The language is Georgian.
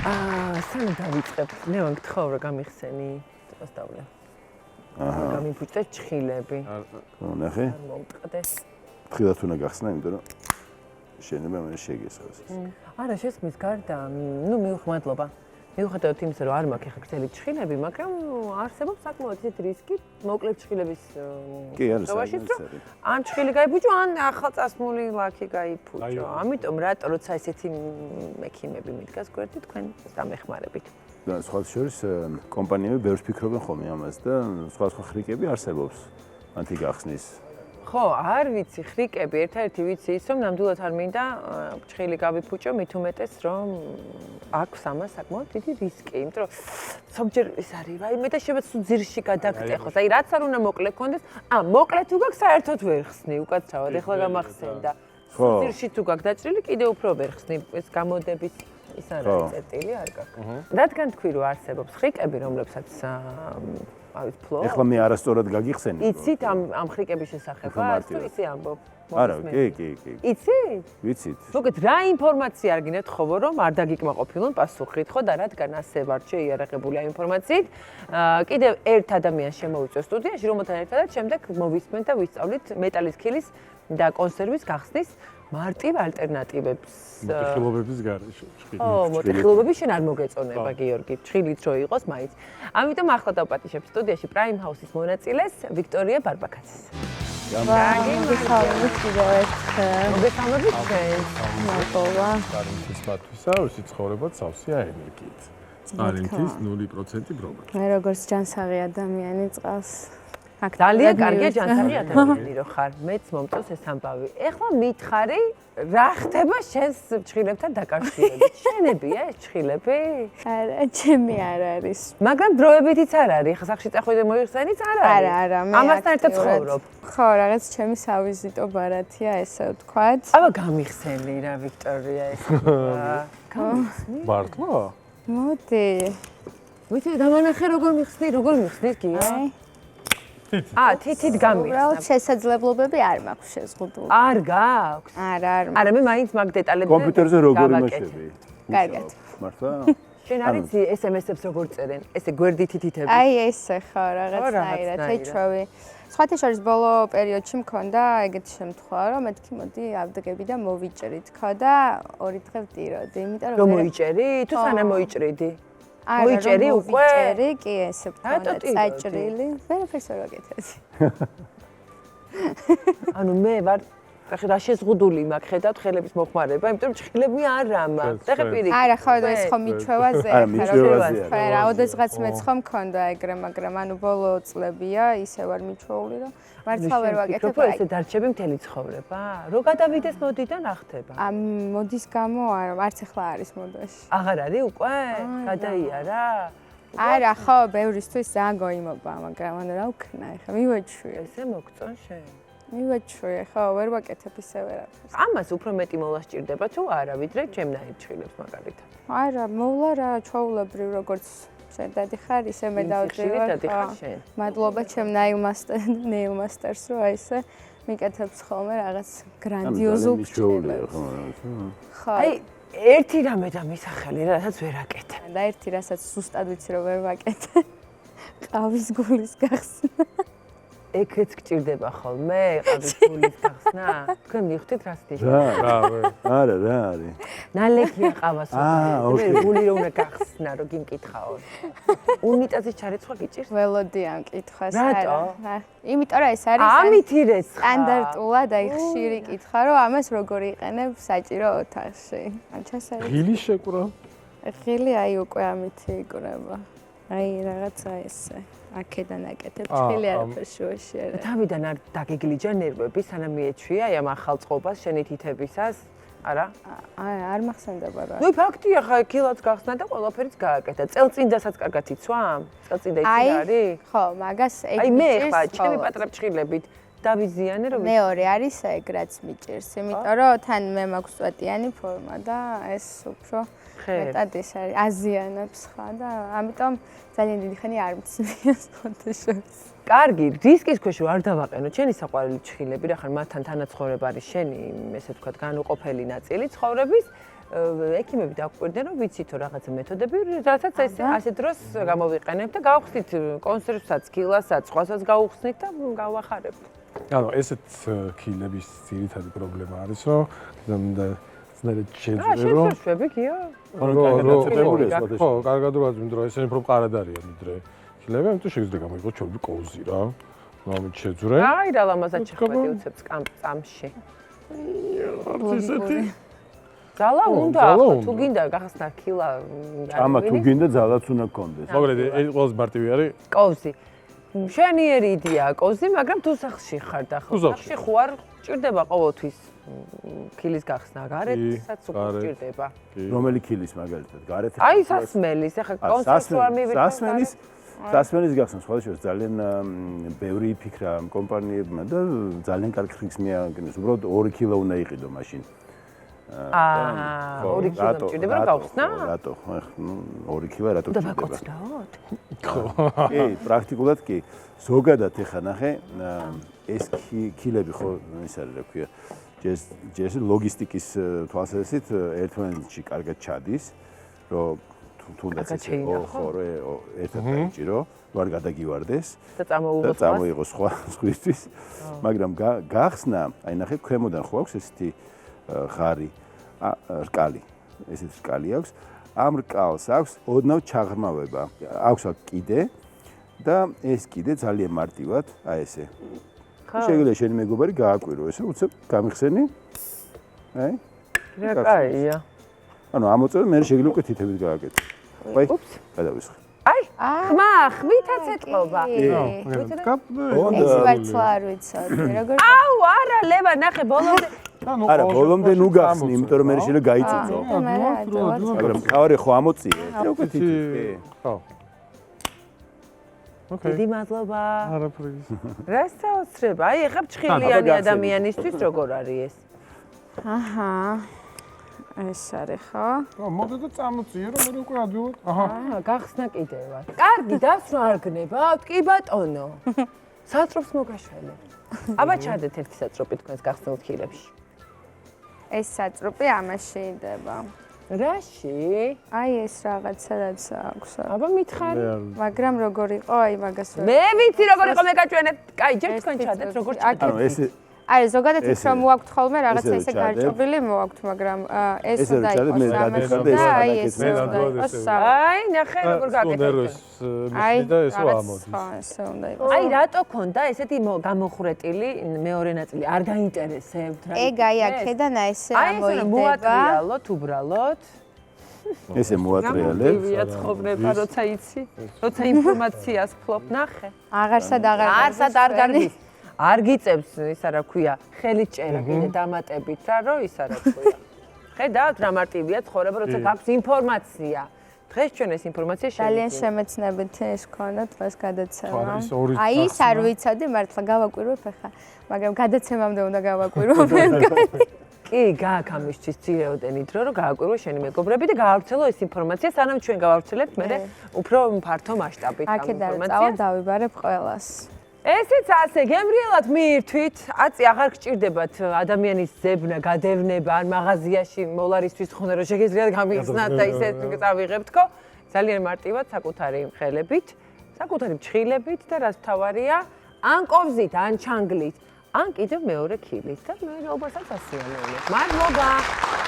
სანამ დავიწყებ, ლევან გთხოვ რა გამიხსენი. წასდავლე. გამიფუჭდე ჭხილები. ნახე. მომტყდეს. ფრთხილად უნდა გახსნა, იმიტომ რომ შეიძლება მე შეგესწროს. არა, შესხმის გარდა, მადლობა. მიუხედავად იმისა, რომ არ მაქვს ახლა გრძელი ჭხილები, მაგრამ არსებობს საკმაოდ ისეთი რისკი, მოკლე ჭხილების შემთხვევაშიც, რომ ან ჭხილი გაიფუჭო, ან ახალწასმული ლაქი გაიფუჭო. ამიტომ რატო როცა ესეთი მექიმები მიდგას გვერდით, თქვენ დამეხმარებით. სხვა შორის კომპანიები ბევრს ფიქრობენ ხოლმე ამას და სხვა ხრიკები არსებობს ანთი გახსნის. ხო, არ ვიცი, ხრიკები, ერთ-ერთი ვიცი ის, რომ ნამდვილად არ მინდა ჭხილი გავიფუჭო, მით უმეტეს, რომ აქვს ამას საკმაოდ დიდი რისკი, იმიტომ რომ ზოგჯერ ის არის, რაიმე და შეიძლება თუ ძირში გადაგტეხოს. აი, რაც არ უნდა მოკლე გქონდეს, მოკლე თუ გაქვს, საერთოდ ვერ ხსნი, უკაცრავად, ეხლა გამახსენდა. ძირში თუ გაქვს დაჭრილი, კიდე უფრო ვერ ხსნი, ეს გამოდებით ის არ არის წერტილი, არ გაქვს. რადგან თქვი, რომ არსებობს ხრიკები, რომლებსაც ეხლა მე არასწორად გაგიხსენი. იცით ამ ხრიკების შესახებ, თუ ისი ამბობ? არა, კი. იცით? ვიცით. მოგეთ რა ინფორმაცია არ გინდათ ხოვო რომ არ დაგიკმაყოფილონ პასუხით, ხო და რადგან ასე ვარ შეიარაღებული ამ ინფორმაციით, კიდევ ერთ ადამიანს შემოვიწევ სტუდიაში, რომელთან ერთადაც შემდეგ მოვისმენთ და ვისწავლით მეტალის ქილის და კონსერვის გახსნის მარტივ ალტერნატივებს. მოთხილობების გარეშე. მოთხილობები შენ არ მოგეწონება, გიორგი, ჭხილით რო იყოს მაინც. ამიტომ ახლა დავპატიშებ სტუდიაში Prime House-ის მონაწილეს ვიქტორია ბარბაკაცის. მოგესალმებით კიდევ ერთხელ. მოგესალმებით თქვენ. მადლობა. სტალინთისთვისა ვისი ცხოვრება სავსეა ენერგიით. სტალინთის 0% ბრობა. მე როგორც ჯანსაღი ადამიანი წავს. ძალიან კარგია ჯანსაღი ადამიანი რო ხარ. მეც მომწონს ეს ამბავი. ეხლა მითხარი, რა ხდება შენს ჭხილებთან დაკავშირებით? შენებია ეს ჭხილები? არა, ჩემი არ არის. მაგრამ დროებითიც არ არის. ხა სახში წახვიდე მოიხსენიც არ არის. არა, მე ამასთან ერთად ცხოვრობ. ხო, რაღაც ჩემი სავიზიტო ბარათია, ესე ვთქვათ. აბა გამიხსენი რა ვიქტორია ეს. გამიხსენი? მართლა? მოდი. ვიცი, დამანახე როგორ მიხსნით კი? თითით გამიხსნა. უბრალოდ შესაძლებლობები არ მაქვს შეზღუდული. არ გაქვს? არა, მე მაინც მაგ დეტალებზე კომპიუტერზე როგორ იმაშები? კარგად. მართლა? შენ არ იცი SMS-ებს როგორ წერენ? ესე გვერდით თითითები. აი ესე ხო, რაღაცნაირად ეჩვევი. სხვათა შორის ბოლო პერიოდში მქონდა ეგეთი შემთხვევა, რომ მეთქი მოდი ავდგები და მოვიჭრით ხო და 2 დღე ვტიროდი, იმიტომ რომ მოიჭერი? თუ სანამ მოიჭრიდი? მოიჭერი უკვე? მოიჭერი, კი, ესე მქონდა საჭრილი. ვერაფერს ვერ ვაკეთებდი. ანუ მე ვარ რა შეზღუდული მაქვს, ხედავთ ხელების მოხმარება, იმიტომ რომ ჭხილები არა მაქვს. ეხლა პირიქით. არა, ხო, ეს ხო მიჩვევაზე არა, მიჩვევაზე. რა, ოდესღაც მეც ხო მქონდა ეგრე, მაგრამ ანუ ბოლო წლებია, ისე ვარ მიჩვეული, რომ მართლა ვერ ვაკეთებ. რო ესე დარჩები მთელი ცხოვრება? რო გადავიდეს მოდიდან რა ხდება? მოდის გამო არა, არც ახლა არის მოდაში. აღარ არის უკვე? გადაიარა? არა, ხო, ბევრისთვის ძალიან гоიმობა, მაგრამ ანუ რა ვქნა, ეხლა მივეჩვი. ესე მოგწონ შენ? მივეჩვი, ხო, ვერ ვაკეთებ ისე ვერაფერს. ამას უფრო მეტი მოვლა სჭირდება თუ არა, ვიდრე ჩემნაირ ჭხილებს მაგალითად. არა, მოვლა რა, ჩვეულებრივ როგორც შენ დადიხარ, ისე მე დავჭირვარ. მადლობა ჩემნაირ მასტერს, რომ აი ესე მიკეთებს ხოლმე რაღაც გრანდიოზულ ჭხილებს. ხო. აი ერთი რამე და მისახელი, რასაც ვერ აკეთებ. და ერთი რასაც ზუსტად ვიცი რომ ვერ ვაკეთებ. ყავის გულის გახსნა. ეგეც გჭირდება ხოლმე, ყავის გულის გახსნა? თქვენ მიხვდით რას ნიშნავს? არა, რა არის? ნალექია ყავას უკვე, გული რომ უნდა გახსნა, რომ გიმკითხაო. უნიტაზის ჩარეცხვა გიჭირს? ველოდია მკითხვას, რატო? იმიტომ რომ ეს არის ამითი რეცხვა. სტანდარტულად აი ხშირი კითხვა, რომ ამას როგორ იყენებ საჭირო ოთახში. ჩასაერთო. ღილი შეკვრა? ღილი აი უკვე ამითი იკვრება. აი რაღაცა ესე. აქედან აკეთებ ჭხილი არაფერს შუაში არა. თავიდან არ დაგეგლიჯა ნერვები, სანამ მიეჩვია აი ამ ახალ წყობას შენი თითებისას? არა? არ მახსენდება რა. ნუ ფაქტია, ხა კილოც გახსნა და ყველაფერიც გააკეთა. წელწინდასაც კარგად იცვა? წელწინდა იცი რა არის? ხო, მაგას ეგ აი მე ხა ჩემი პატრა ჭხილებით დავიზიანე რომ მეორე არის ეგ რაც მიჭირს, იმიტომ რომ თან მე მაქვს წვეტიანი ფორმა და ეს უფრო მეტად ის არის აზიანებს ხა და ამიტომ ძალიან დიდი ხანი არ მცვია ფოტოშოპს. კარგი, რისკის ქვეშ არ დავაყენო ჩემი საყვარელი ჭხილები, რა ხარ მათთან თანაცხოვრება არის შენი, ესე ვთქვათ, განუყოფელი ნაწილი ცხოვრების. ექიმები დაგვკვირდნენ, რომ ვიცით რომ რაღაცა მეთოდები, რასაც ასე დროს გამოვიყენებთ და გავხსნით კონსერვსაც, კილასაც, სხვასაც გავხსნით და გავახარებთ. ანუ ესეთ ქილების ძირითადი პრობლემა არის, რომ ძნელად შეძლებო. შეშვები გიო? ხო, კარგად რო არის, იმიტომ რომ ესენი უფრო მყარად არიან ვიდრე ქილები, ამიტომ შეიძლება გამოიყო ჩვენი კოზი რა. ამით შეძრე. აი რა ლამაზად შეხვედი უცებ წამში. ესეთი ძალა უნდა, თუ გინდა გახსნა ქილა. ამა თუ გინდა ძალაც უნდა გქონდეს. მოგრედი, ეს ყველაზე მარტივი არის. კოვზი. მშვენიერი იდეაა კოვზი, მაგრამ თუ სახში ხარ და სახში ხო არ ჭირდება ყოველთვის ქილის გახსნა, გარეთსაც უკვე ჭირდება. რომელი ქილის მაგალითად, გარეთ? აი სასმელის, ახლა კონსერვს არ მივიღებ. სასმელის გახსნა სხვადასხვა ძალიან ბევრი ფიქრა კომპანიებმა და ძალიან კარგი ხრიგს მიაგნეს. უბრალოდ 2 კილო უნდა იყიდო მაშინ. 2 კილო მჭირდება რა გავხსნა? რატო? ნუ 2 კილო რატო და ჭირდება? ვაკოცდაოთ? ხო. კი, პრაქტიკულად კი. ზოგადად ეხა ნახე, ეს კილები ხო ის არის რა ქვია. ჯერ ლოგისტიკის თვალსაზრისით ერთმანეთში კარგად ჩადის, რომ თუნდაც ხო ერთად დაიჭირო, ვარ გადაგივარდეს და წამოიღო სხვისთვის, მაგრამ გახსნა, აი ნახე, ქვემოდან ხო აქვს ესეთი ღარი, რკალი, ესეთი რკალი აქვს. ამ რკალს აქვს ოდნავ ჩაღრმავება. აქვს აქ კიდე და ეს კიდე ძალიან მარტივად, აი ესე. შეიძლება შენი მეგობარი გააკვირო ესე, უცებ გამიხსენი. აი. რა კაია. ანუ ამოწევ მე შეიძლება უკვე თითებით გააკეთო. აი, გადავისხე. აი, ხმითაც ეთყობა. ეს ვერცლა არ ვიცოდი, როგორ აუ, არა, ლევა, ნახე, ბოლომდე. არა, ბოლომდე ნუ გახსნი, იმიტომ რომ მე შეიძლება გაიწიწო. მაგრამ თავარი ხო ამოწიე, უკვე თითით. ხო. ოკეი. დიდი მადლობა. არაფერი. რას საოცრება? აი, ეხლა ჭხილიანი ადამიანისთვის როგორ არის ეს? აჰა. ეს არის ხო? მოდი და წამოწიე რომ მე უკვე ადვილად. აჰა. გახსნა კიდევაც. კარგი, დასვლა არ გნებავთ? კი ბატონო. საწყობს მოგაშველებთ. აბა ჩადეთ ერთი საწყობი თქვენს გახსნილ ქილებში. ეს საწყობი ამაში იდება. რაში? აი ეს რაღაცა რაც აქვს. აბა მითხარი. მაგრამ როგორ იყო, აი მაგას ვერ. მე ვიცი როგორ იყო მე გაჩვენებ. კაი, ჯერ თქვენ ჩადეთ როგორ ჩადეთ. ანუ ეს აი ზოგადად ის რომ მოაქვთ ხოლმე რაღაცა ესე გარჭობილი მოაქვთ, მაგრამ ეს უნდა იყოს ამაში და აი ეს უნდა იყოს. აი ნახე როგორ გაკეთეთ. აი და ესო ამოდის. ხო, ესე უნდა იყოს. აი რატო ქონდა ესეთი გამოხრეტილი მეორე ნაწილი? არ გაინტერესებთ რა? ეგ აი აქედან აი ესე აი ეს ამოიდება. მოატრიალოთ უბრალოდ. ესე მოატრიალებ. გამიგია ცხოვრება, როცა იცი, როცა ინფორმაციას ფლობ, ნახე. აღარსად არსად არ გარბის. არ გიწევს ისა რა ქვია, ხელით წერა კიდე დამატებით რა, რომ ისა რა ქვია. ხედავთ რა მარტივია ცხოვრება, როცა გაქვს ინფორმაცია. დღეს ჩვენ ეს ინფორმაცია შევიდეთ. ძალიან შემეცნებით ეს ქონდა დღეს გადაცემა. აი ის არ ვიცოდი, მართლა გავაკვირვებ ახლა, მაგრამ გადაცემამდე უნდა გავაკვირვებ. კი, გააქვს ამისთვის ძირეოდენი დრო, რომ გააკვირვო შენი მეგობრები და გაავრცელო ეს ინფორმაცია, სანამ ჩვენ გავავრცელებთ მე უფრო ფართო მასშტაბით ამ ინფორმაციას. აქედან წავალ დავიბარებ ყველას. ესეც ასე, გემრიელად მიირთვით, აწი აღარ გჭირდებათ ადამიანის ზებნა, გადევნება, ან მაღაზიაში მოლარისთვის ხონა რომ შეგეძლიათ გამიხსნათ და ისე წავიღებთქო. ძალიან მარტივად საკუთარი ხელებით, საკუთარი ჩხილებით და რაც მთავარია, ან კოვზით, ან ჩანგლით, ან კიდევ მეორე ქილით და მე ობასაც ასიანებთ. მადლობა.